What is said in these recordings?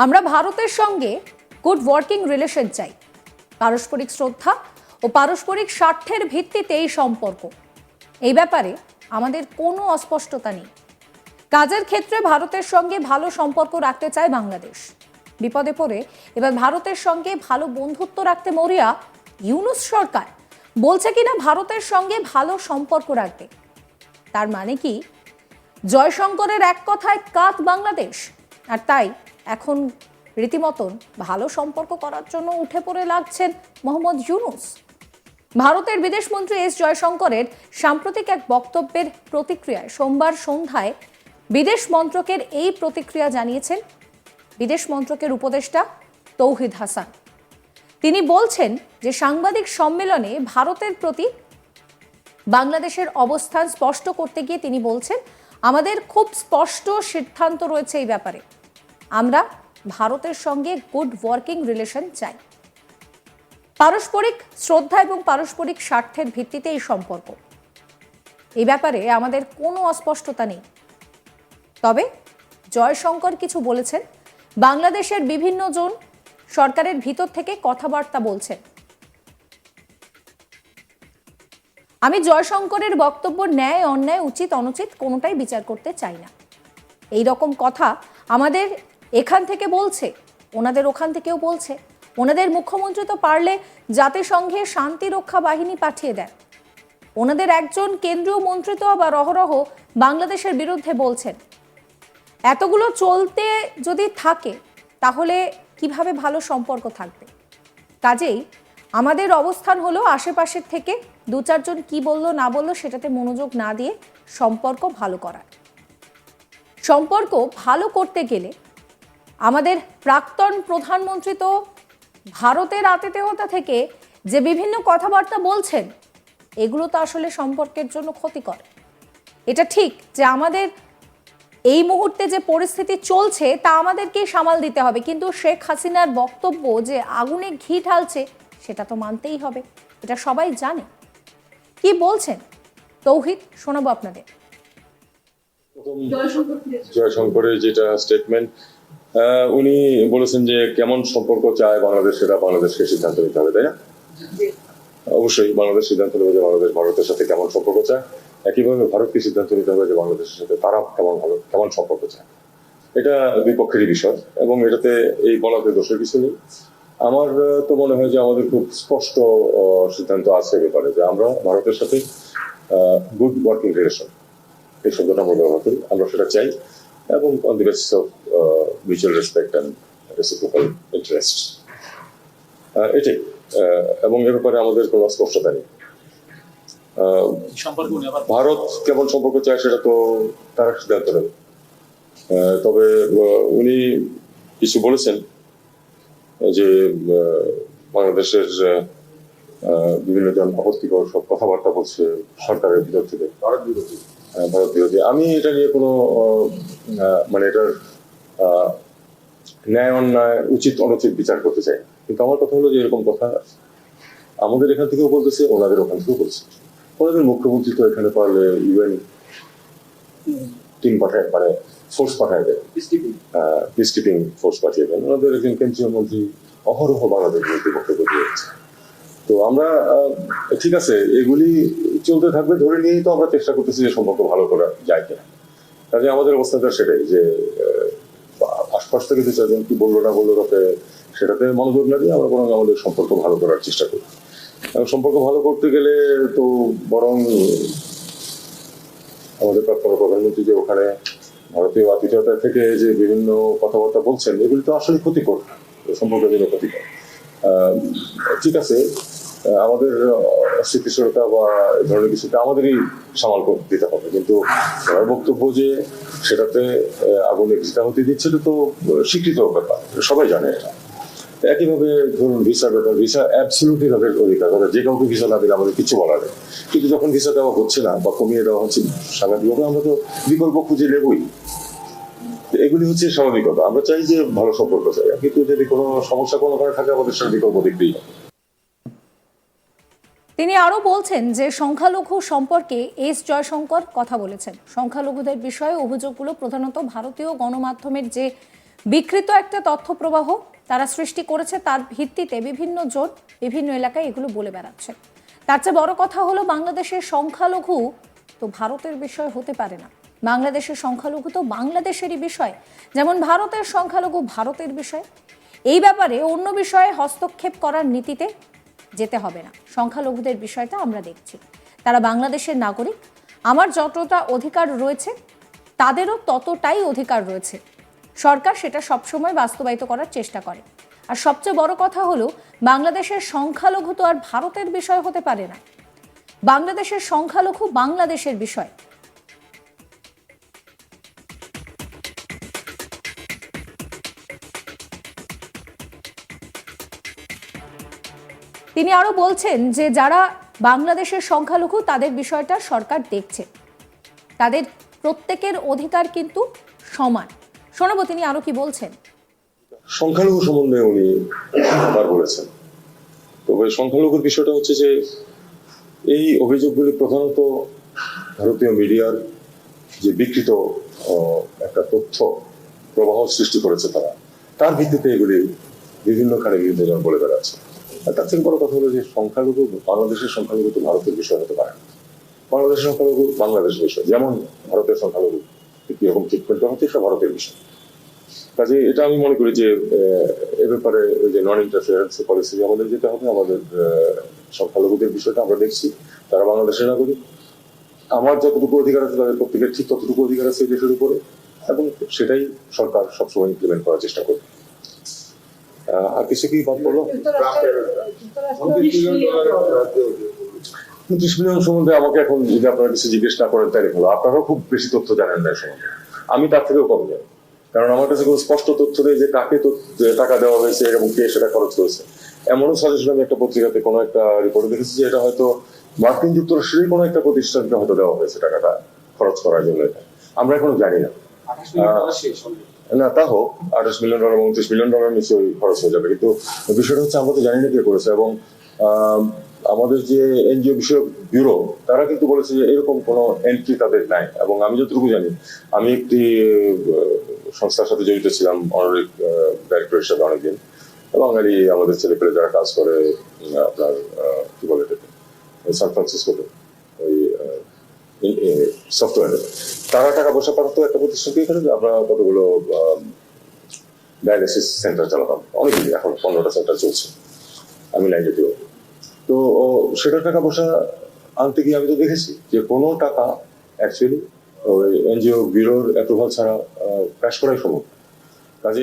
আমরা ভারতের সঙ্গে গুড ওয়ার্কিং রিলেশন চাই। পারস্পরিক শ্রদ্ধা ও পারস্পরিক স্বার্থের ভিত্তিতে এই সম্পর্ক। এই ব্যাপারে আমাদের কোনো অস্পষ্টতা নেই। কাজের ক্ষেত্রে ভারতের সঙ্গে ভালো সম্পর্ক রাখতে চায় বাংলাদেশ। বিপদে পড়ে এবার ভারতের সঙ্গে ভালো বন্ধুত্ব রাখতে মরিয়া ইউনূস সরকার বলছে কিনা ভারতের সঙ্গে ভালো সম্পর্ক রাখবে। তার মানে কি জয়শঙ্করের এক কথায় কাত বাংলাদেশ, আর তাই এখন রীতিমতন ভালো সম্পর্ক করার জন্য উঠে পড়ে লাগছেন মোহাম্মদ ইউনূস। ভারতের বিদেশমন্ত্রী এস জয়শঙ্করের সাম্প্রতিক এক বক্তব্যের প্রতিক্রিয়ায় সোমবার সন্ধ্যায় বিদেশ মন্ত্রকের এই প্রতিক্রিয়া জানিয়েছেন বিদেশ মন্ত্রকের উপদেষ্টা তৌহিদ হাসান। তিনি বলছেন যে সাংবাদিক সম্মেলনে ভারতের প্রতি বাংলাদেশের অবস্থান স্পষ্ট করতে গিয়ে তিনি বলছেন, আমাদের খুব স্পষ্ট সিদ্ধান্ত রয়েছে এই ব্যাপারে। আমরা ভারতের সঙ্গে গুড ওয়ার্কিং রিলেশন চাই। পারস্পরিক শ্রদ্ধা এবং পারস্পরিক স্বার্থের ভিত্তিতে এই সম্পর্ক। এই ব্যাপারে আমাদের কোনো অস্পষ্টতা নেই। তবে জয়শঙ্কর কিছু বলেছেন, বাংলাদেশের বিভিন্ন জন সরকারের ভিতর থেকে কথাবার্তা বলছেন। আমি জয়শঙ্করের বক্তব্য ন্যায় অন্যায় উচিত অনুচিত কোনোটাই বিচার করতে চাই না। এই রকম কথা আমাদের এখান থেকে বলছে, ওনাদের ওখান থেকেও বলছে। ওনাদের মুখ্যমন্ত্রী তো পারলে জাতিসংঘে শান্তি রক্ষা বাহিনী পাঠিয়ে দেন। ওনাদের একজন কেন্দ্রীয় মন্ত্রী তো আবার অহরহ বাংলাদেশের বিরুদ্ধে বলছেন। এতগুলো চলতে যদি থাকে তাহলে কিভাবে ভালো সম্পর্ক থাকবে? কাজেই আমাদের অবস্থান হলো আশেপাশের থেকে দু চারজন কি বললো না বললো সেটাতে মনোযোগ না দিয়ে সম্পর্ক ভালো করার। সম্পর্ক ভালো করতে গেলে আমাদের প্রাক্তন প্রধানমন্ত্রী তো ভারতের আতিথেয়তা থেকে যে বিভিন্ন কথাবার্তা বলছেন, এগুলো তো আসলে সম্পর্কের জন্য ক্ষতিকর। এটা ঠিক যে আমাদের এই মুহূর্তে যে পরিস্থিতি চলছে তা আমাদেরকেই সামাল দিতে হবে, কিন্তু শেখ হাসিনার বক্তব্য যে আগুনে ঘি ঢালছে সেটা তো মানতেই হবে। এটা সবাই জানে। কি বলছেন তৌহিদ, শোনাবো আপনাদের। জয়শঙ্করের যেটা স্টেটমেন্ট, উনি বলেছেন যে কেমন সম্পর্ক চায় বাংলাদেশ, সেটা বাংলাদেশকে সিদ্ধান্ত নিতে হবে, তাই না? অবশ্যই বাংলাদেশ সিদ্ধান্ত নেবে যে বাংলাদেশ ভারতের সাথে কেমন সম্পর্ক চায়। একইভাবে ভারতকে সিদ্ধান্ত নিতে হবে যে বাংলাদেশের সাথে তারা কেমন সম্পর্ক চায়। এটা দুই পক্ষেরই বিষয় এবং এটাতে এই বলাতে দোষের কিছু নেই। আমার তো মনে হয় যে আমাদের খুব স্পষ্ট সিদ্ধান্ত আছে ব্যাপারে যে আমরা ভারতের সাথে গুড ওয়ার্কিং রিলেশন, এই শব্দটা আমরা ব্যবহার করি, আমরা সেটা চাই এবং on the basis of mutual respect and reciprocal interest, এটাই। এবং এ ব্যাপারে আমাদের কোনো অস্পষ্টতা নেই। ভারত কেমন সম্পর্ক চায় সেটা তো তারা সিদ্ধান্ত নেবে। তবে উনি কিছু বলেছেন যে বাংলাদেশের বিভিন্ন জন আপত্তিকর সব কথাবার্তা বলছে সরকারের ভিতর থেকে, ভারত বিরোধী। আমি এটা নিয়ে কোনো মানে এটার ন্যায় অন্যায় উচিত অনুচিত বিচার করতে চাই, কিন্তু আমার কথা হলো যে এরকম কথা আমাদের এখান থেকেও বলতেছে, ওনাদের ওখান থেকেও বলছে। ওনাদের মুখ্যমন্ত্রী তো এখানে পারলে ইউএন টিম পাঠায়, মানে ফোর্স পাঠায় দেয়, পিস কিপিং ফোর্স পাঠিয়ে দেন। ওনাদের একজন কেন্দ্রীয় মন্ত্রী অহরহ বাংলাদেশ বিরুদ্ধে বক্তব্য দিয়েছে। তো আমরা ঠিক আছে, এগুলি চলতে থাকবে ধরে নিয়েই তো আমরা চেষ্টা করতেছি যে সম্পর্ক ভালো করা যায় কিনা। কাজে আমাদের অবস্থাটা সেটাই যে আশপাশ থেকে দু চারজন কি বললো না বললো তাতে সেটাতে মনোযোগ না দিয়ে আমরা বরং আমাদের সম্পর্ক ভালো করার চেষ্টা করি। এবং সম্পর্ক ভালো করতে গেলে তো বরং আমাদের প্রাক্তন প্রধানমন্ত্রী যে ওখানে ভারতীয় আতিথেয়তা থেকে যে বিভিন্ন কথাবার্তা বলছেন, এগুলি তো আসলে ক্ষতিকর, সম্পর্কের জন্য ক্ষতিকর। ঠিক আছে, আমাদের অস্বীকৃতিশীলতা বা এই ধরনের কিছুটা আমাদেরই সামাল দিতে হবে, কিন্তু আমার বক্তব্য যে সেটাতে আগুনে ঘৃতাহুতি দিচ্ছে তো স্বীকৃত ব্যাপার, সবাই জানে এটা। একইভাবে ধরুন ভিসার ব্যাপার, ভিসা অ্যাবসলিউটলি তাদের অধিকার, যে কাউকে ভিসা না দিলে আমাদের কিছু বলার নেই। কিন্তু যখন ভিসা দেওয়া হচ্ছে না বা কমিয়ে দেওয়া হচ্ছে সাংঘাতিকভাবে, আমরা তো বিকল্প খুঁজে নেবই। এগুলি হচ্ছে স্বাভাবিকতা। আমরা চাই যে ভালো সম্পর্ক চাই, কিন্তু যদি কোনো সমস্যা কোনো কারণে থাকে আমাদের সাথে বিকল্প দেখতেই হবে। তিনি আরো বলছেন যে সংখ্যালঘু সম্পর্কে এস জয়শঙ্কর কথা বলেছেন। সংখ্যালঘুদের বিষয়ে অভিযোগগুলো প্রধানত ভারতীয় গণমাধ্যমের যে বিকৃত একটা তথ্য প্রবাহ তারা সৃষ্টি করেছে, তার ভিত্তিতে বিভিন্ন জন বিভিন্ন এলাকায় এগুলো বলে বেড়াচ্ছে। তার চেয়ে বড় কথা হলো, বাংলাদেশের সংখ্যালঘু তো ভারতের বিষয় হতে পারে না। বাংলাদেশের সংখ্যালঘু তো বাংলাদেশেরই বিষয়, যেমন ভারতের সংখ্যালঘু ভারতের বিষয়। এই ব্যাপারে অন্য বিষয়ে হস্তক্ষেপ করার নীতিতে যেতে হবে না। সংখ্যালঘুদের বিষয়টা আমরা দেখছি, তারা বাংলাদেশের নাগরিক। আমার যতটা অধিকার রয়েছে তাদেরও ততটাই অধিকার রয়েছে। সরকার সেটা সবসময় বাস্তবায়িত করার চেষ্টা করে। আর সবচেয়ে বড় কথা হলো, বাংলাদেশের সংখ্যালঘু তো আর ভারতের বিষয় হতে পারে না। বাংলাদেশের সংখ্যালঘু বাংলাদেশের বিষয়। তিনি আরো বলছেন যে যারা বাংলাদেশের সংখ্যালঘু তাদের বিষয়টা সরকার দেখছে, তাদের প্রত্যেকের অধিকার কিন্তু সমান। শোনাবো তিনি আরো কি বলছেন। সংখ্যালঘু সম্বন্ধে উনি বার বলেছেন। তবে সংখ্যালঘুর বিষয়টা হচ্ছে যে এই অভিযোগগুলি প্রধানত ভারতীয় মিডিয়ার যে বিকৃত একটা তথ্য প্রবাহ সৃষ্টি করেছে তার ভিত্তিতে এগুলি বিভিন্নখানে বিভিন্ন জন বলে বেড়াচ্ছে। আর তার থেকে বড় কথা হলো যে সংখ্যালঘু, বাংলাদেশের সংখ্যালঘু তো ভারতের বিষয় হতে পারে না। বাংলাদেশের সংখ্যালঘু বাংলাদেশের বিষয়, যেমন ভারতের সংখ্যালঘু কিরকম ট্রিটমেন্ট হচ্ছে সেটা ভারতের বিষয়। কাজে এটা আমি মনে করি যে এ ব্যাপারে ওই যে নন ইন্টারফিয়ারেন্স পলিসি আমাদের যেতে হবে। আমাদের সংখ্যালঘুদের বিষয়টা আমরা দেখছি, তারা বাংলাদেশের নাগরিক। আমার যতটুকু অধিকার আছে তাদের প্রত্যেকের ঠিক ততটুকু অধিকার আছে এই দেশের উপরে, এবং সেটাই সরকার সবসময় ইমপ্লিমেন্ট করার চেষ্টা করবে। আর কিছু কি বাদ পড়লো? 29 মিলিয়ন সম্বন্ধে আমাকে এখন যদি আপনারা কিছু জিজ্ঞেস না করেন তাই হলো। আপনারাও খুব বেশি তথ্য জানেন না সম্বন্ধে, আমি তার থেকেও কম জানি। কারণ আমার কাছে কোনো স্পষ্ট তথ্য নেই যে কাকে টাকা দেওয়া হয়েছে এবং কে সেটা খরচ করেছে। এমনও সাজেশন আমি একটা পত্রিকাতে কোনো একটা রিপোর্টে দেখেছি যে এটা হয়তো মার্কিন যুক্তরাষ্ট্রের কোনো একটা প্রতিষ্ঠানকে হয়তো দেওয়া হয়েছে টাকাটা খরচ করার জন্য। এটা আমরা এখনো জানি না। না তা হোক, $28 মিলিয়ন এবং $29 মিলিয়ন নিশ্চয়ই খরচ হয়ে যাবে, কিন্তু বিষয়টা হচ্ছে আমরা তো জানি না কে করেছে। এবং আমাদের যে এনজিও বিষয়ক ব্যুরো তারা কিন্তু বলেছে যে এরকম কোনো এন্ট্রি তাদের নাই। এবং আমি যতটুকু জানি, আমি একটি সংস্থার সাথে জড়িত ছিলাম অনারিক ডাইরেক্টর হিসেবে অনেকদিন, বাঙালি আমাদের ছেলেপেলে যারা কাজ করে আপনার কি বলে সান ফ্রান্সিসকোতে ওই সফটওয়্যারে, তারা টাকা পয়সা পাঠাতো একটা প্রতিষ্ঠানকে। এখানে আমরা কতগুলো ডায়ালিসিস সেন্টার চালাতাম অনেকদিন, এখন 15টা সেন্টার চলছে, আমি লাইনে দিও। তো সেটা টাকা পয়সা আনতে গিয়ে আমি তো দেখেছি যে কোনো টাকা অ্যাকচুয়ালি ওই এনজিও ব্যুরোর অ্যাপ্রুভাল ছাড়া ক্যাশ করাই সম্ভব। কাজে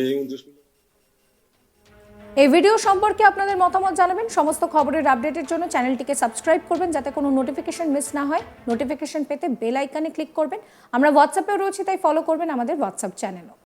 এই ভিডিও সম্পর্কে আপনাদের মতামত জানাবেন। সমস্ত খবরের আপডেটের জন্য চ্যানেলটিকে সাবস্ক্রাইব করবেন যাতে কোনো নোটিফিকেশন মিস না হয়। নোটিফিকেশন পেতে বেল আইকনে ক্লিক করবেন। আমরা হোয়াটসঅ্যাপেও রয়েছি, তাই ফলো করবেন আমাদের হোয়াটসঅ্যাপ চ্যানেলও।